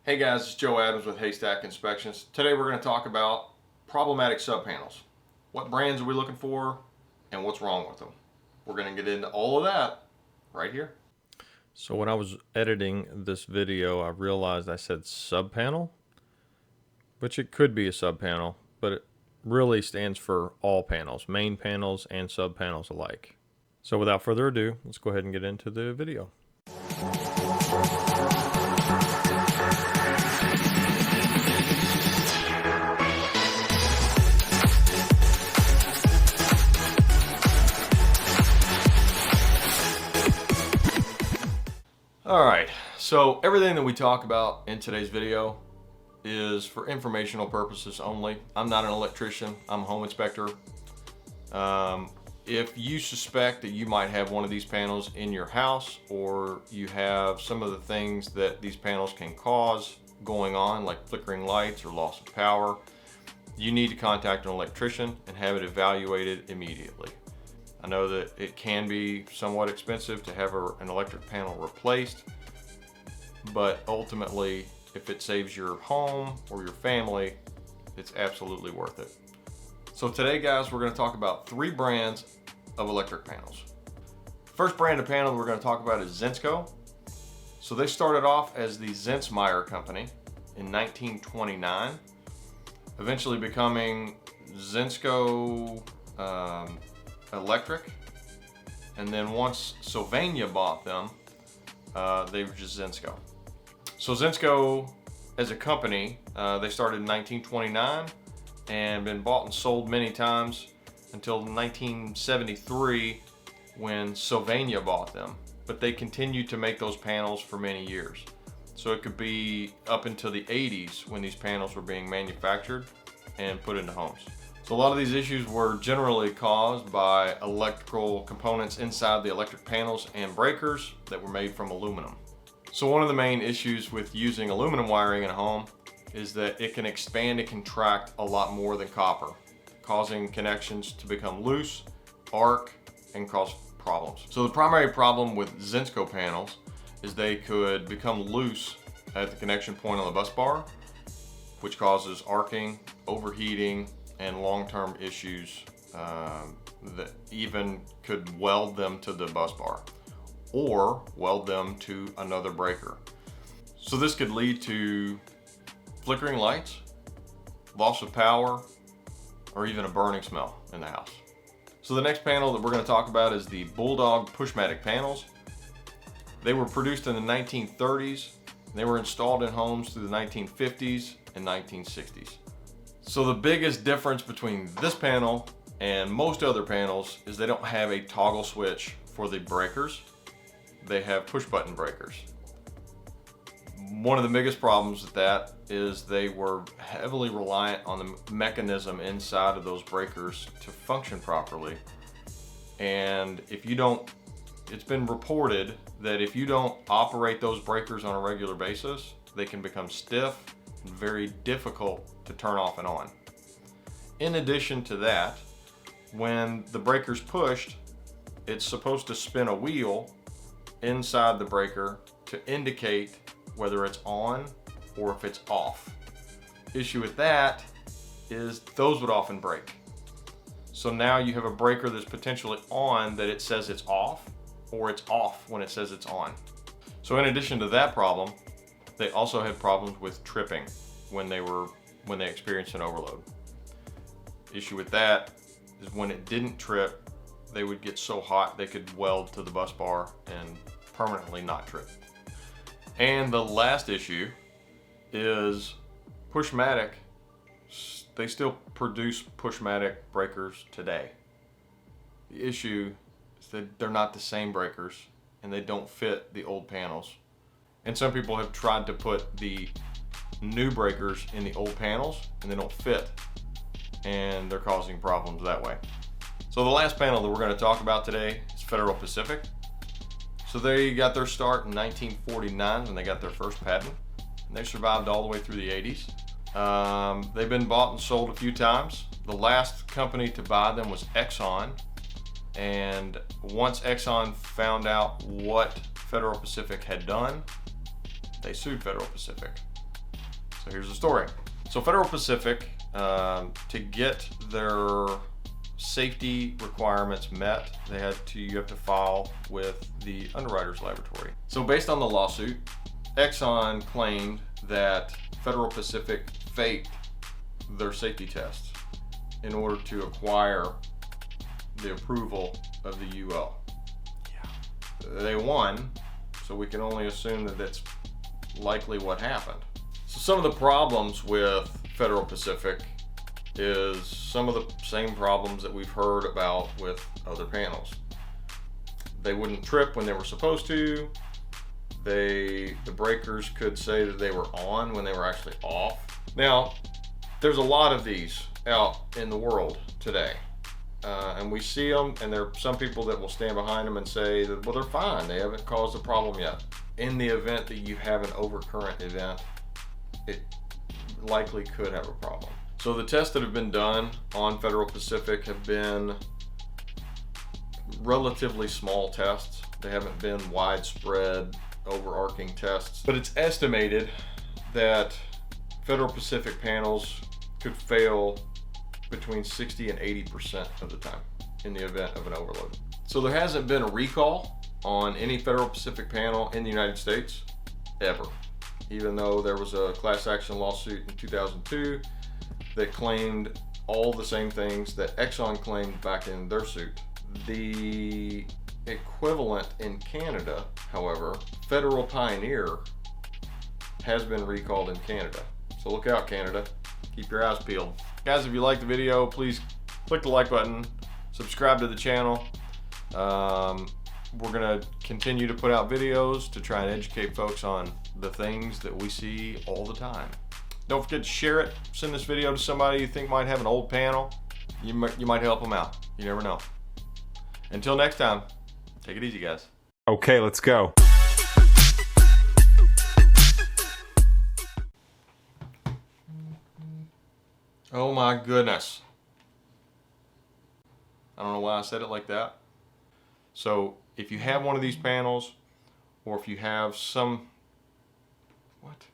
Hey guys, it's Joe Adams with Haystack Inspections. Today we're going to talk about problematic sub panels. What brands are we looking for and what's wrong with them? We're going to get into all of that right here. So when I was editing this video, I realized I said sub panel, which it could be a sub panel, but it really stands for all panels, main panels and sub panels alike. So without further ado, let's go ahead and get into the video. Alright, so everything that we talk about in today's video is for informational purposes only. I'm not an electrician, I'm a home inspector. If you suspect that you might have one of these panels in your house, or you have some of the things that these panels can cause going on, like flickering lights or loss of power, you need to contact an electrician and have it evaluated immediately. I know that it can be somewhat expensive to have an electric panel replaced, but ultimately, if it saves your home or your family, it's absolutely worth it. So today, guys, we're going to talk about 3 brands of electric panels. First brand of panel we're going to talk about is Zinsco. So they started off as the Zinsmeier company in 1929, eventually becoming Zinsco Electric, and then once Sylvania bought them, they were just Zinsco. So Zinsco, as a company, they started in 1929 and been bought and sold many times until 1973 when Sylvania bought them. But they continued to make those panels for many years. So it could be up until the 80s when these panels were being manufactured and put into homes. So a lot of these issues were generally caused by electrical components inside the electric panels and breakers that were made from aluminum. So one of the main issues with using aluminum wiring in a home is that it can expand and contract a lot more than copper, causing connections to become loose, arc, and cause problems. So the primary problem with Zinsco panels is they could become loose at the connection point on the bus bar, which causes arcing, overheating, and long-term issues that even could weld them to the bus bar or weld them to another breaker. So this could lead to flickering lights, loss of power, or even a burning smell in the house. So the next panel that we're going to talk about is the Bulldog Pushmatic panels. They were produced in the 1930s. And they were installed in homes through the 1950s and 1960s. So the biggest difference between this panel and most other panels is they don't have a toggle switch for the breakers. They have push button breakers. One of the biggest problems with that is they were heavily reliant on the mechanism inside of those breakers to function properly. And if you don't, it's been reported that if you don't operate those breakers on a regular basis, they can become stiff and very difficult to turn off and on. In addition to that, when the breaker's pushed, it's supposed to spin a wheel inside the breaker to indicate whether it's on or if it's off. Issue with that is those would often break. So now you have a breaker that's potentially on that it says it's off, or it's off when it says it's on. So in addition to that problem, they also had problems with tripping when they experienced an overload. Issue with that is when it didn't trip, they would get so hot they could weld to the bus bar and permanently not trip. And the last issue is Pushmatic. They still produce Pushmatic breakers today. The issue is that they're not the same breakers and they don't fit the old panels. And some people have tried to put the new breakers in the old panels and they don't fit, and they're causing problems that way. So the last panel that we're going to talk about today is Federal Pacific. So they got their start in 1949 when they got their first patent, and they survived all the way through the 80s. They've been bought and sold a few times. The last company to buy them was Exxon, and once Exxon found out what Federal Pacific had done, they sued Federal Pacific. So here's the story. So Federal Pacific, to get their safety requirements met, you have to file with the Underwriters Laboratory. So based on the lawsuit, Exxon claimed that Federal Pacific faked their safety tests in order to acquire the approval of the UL. They won, so we can only assume that that's likely what happened. So some of the problems with Federal Pacific is some of the same problems that we've heard about with other panels. They wouldn't trip when they were supposed to. The breakers could say that they were on when they were actually off. Now, there's a lot of these out in the world today. And we see them, and there are some people that will stand behind them and say that, well, they're fine, they haven't caused a problem yet. In the event that you have an overcurrent event, it likely could have a problem. So the tests that have been done on Federal Pacific have been relatively small tests. They haven't been widespread, overarching tests. But it's estimated that Federal Pacific panels could fail between 60 and 80% of the time in the event of an overload. So there hasn't been a recall on any Federal Pacific panel in the United States ever, even though there was a class action lawsuit in 2002 that claimed all the same things that Exxon claimed back in their suit. The equivalent in Canada, however, Federal Pioneer, has been recalled in Canada. So look out, Canada. Keep your eyes peeled. Guys, if you liked the video, please click the like button, subscribe to the channel. We're gonna continue to put out videos to try and educate folks on the things that we see all the time. Don't forget to share it. Send this video to somebody you think might have an old panel. You might help them out. You never know. Until next time, take it easy, guys. Okay, let's go. Oh my goodness. I don't know why I said it like that. So if you have one of these panels, or if you have some, what?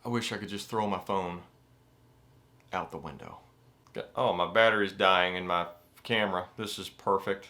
I wish I could just throw my phone out the window. Oh, my battery's dying in my camera. This is perfect.